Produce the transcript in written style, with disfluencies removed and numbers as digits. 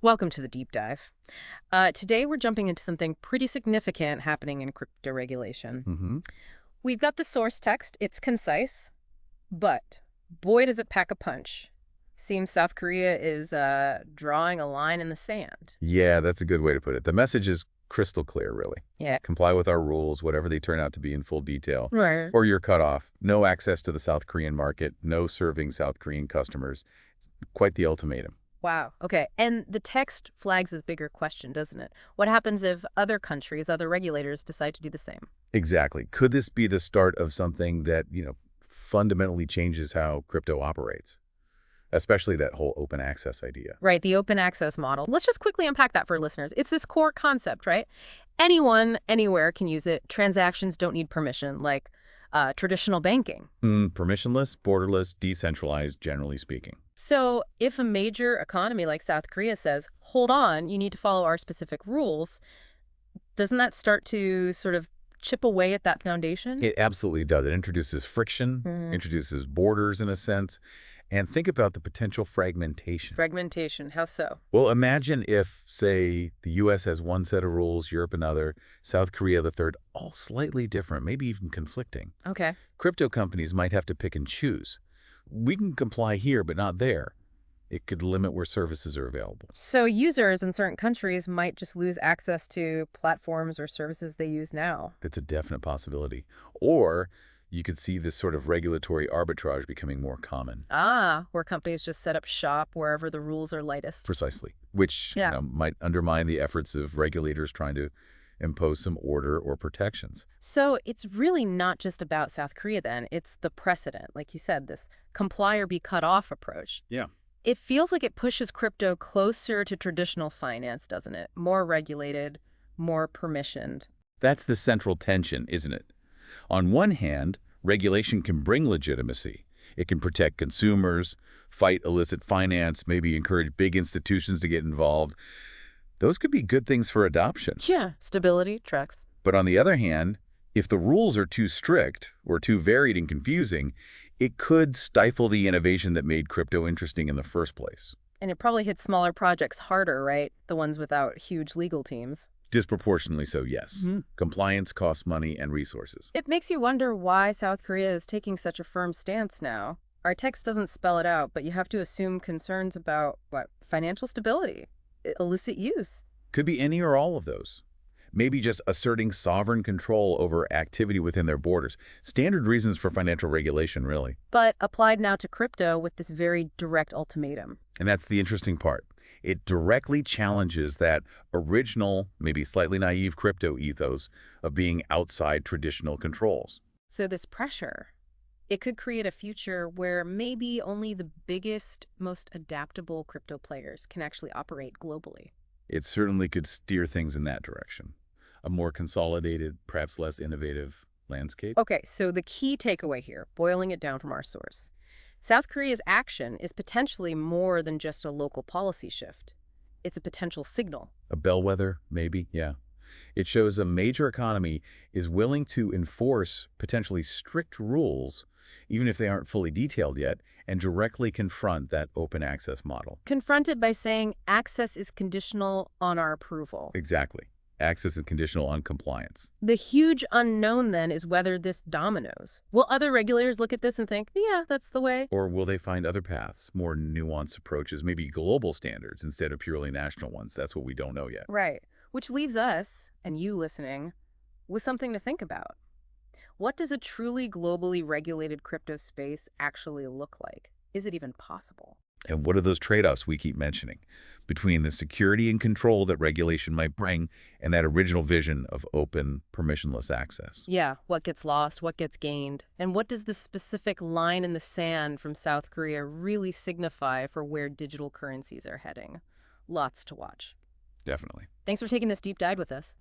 Welcome to the deep dive. Today we're jumping into something pretty significant happening in crypto regulation. Hmm. We've got the source text, it's concise, but boy does it pack a punch. Seems South Korea is drawing a line in the sand. Yeah, that's a good way to put it. The message is crystal clear, really. Yeah. Comply with our rules, whatever they turn out to be in full detail, Right. or you're cut off. No access to the South Korean market, no serving South Korean customers. It's quite the ultimatum. Wow. Okay. And the text flags this bigger question, doesn't it? What happens if other countries, other regulators decide to do the same? Exactly. Could this be the start of something that, fundamentally changes how crypto operates? Especially that whole open access idea. Right, the open access model. Let's just quickly unpack that for listeners. It's this core concept, right? Anyone, anywhere can use it. Transactions don't need permission, like traditional banking. Permissionless, borderless, decentralized, generally speaking. So if a major economy like South Korea says, hold on, you need to follow our specific rules, doesn't that start to sort of chip away at that foundation? It absolutely does. It introduces friction, Mhm. introduces borders in a sense, and think about the potential fragmentation. Fragmentation, how so? Well, imagine if, say, the U.S. has one set of rules, Europe another, South Korea the third, all slightly different, maybe even conflicting. Okay. Crypto companies might have to pick and choose. We can comply here, but not there. It could limit where services are available. So users in certain countries might just lose access to platforms or services they use now. It's a definite possibility. Or you could see this sort of regulatory arbitrage becoming more common. Ah, where companies just set up shop wherever the rules are lightest. Precisely, which Yeah. might undermine the efforts of regulators trying to impose some order or protections. So it's really not just about South Korea then. It's the precedent, like you said, this comply or be cut off approach. Yeah. It feels like it pushes crypto closer to traditional finance, doesn't it? More regulated, more permissioned. That's the central tension, isn't it? On one hand, regulation can bring legitimacy. It can protect consumers, fight illicit finance, maybe encourage big institutions to get involved. Those could be good things for adoption. Yeah, stability tracks. But on the other hand, if the rules are too strict or too varied and confusing, it could stifle the innovation that made crypto interesting in the first place. And it probably hits smaller projects harder, right? The ones without huge legal teams. Disproportionately so, yes. Compliance costs money and resources. It makes you wonder why South Korea is taking such a firm stance now. Our text doesn't spell it out, but you have to assume concerns about, what, financial stability, illicit use. Could be any or all of those. Maybe just asserting sovereign control over activity within their borders. Standard reasons for financial regulation, really. But applied now to crypto with this very direct ultimatum. And that's the interesting part. It directly challenges that original, maybe slightly naive crypto ethos of being outside traditional controls. So this pressure, it could create a future where maybe only the biggest, most adaptable crypto players can actually operate globally. It certainly could steer things in that direction. A more consolidated, perhaps less innovative landscape. Okay, so the key takeaway here, boiling it down from our source. South Korea's action is potentially more than just a local policy shift. It's a potential signal. A bellwether, maybe, yeah. It shows a major economy is willing to enforce potentially strict rules, even if they aren't fully detailed yet, and directly confront that open access model. Confronted by saying access is conditional on our approval. Exactly. Access is conditional on compliance. The huge unknown then is whether this dominoes. Will other regulators look at this and think, yeah, that's the way? Or will they find other paths, more nuanced approaches, maybe global standards instead of purely national ones? That's what we don't know yet. Right. Which leaves us, and you listening, with something to think about. What does a truly globally regulated crypto space actually look like? Is it even possible? And what are those trade-offs we keep mentioning between the security and control that regulation might bring and that original vision of open, permissionless access? Yeah, what gets lost, what gets gained, and what does the specific line in the sand from South Korea really signify for where digital currencies are heading? Lots to watch. Definitely. Thanks for taking this deep dive with us.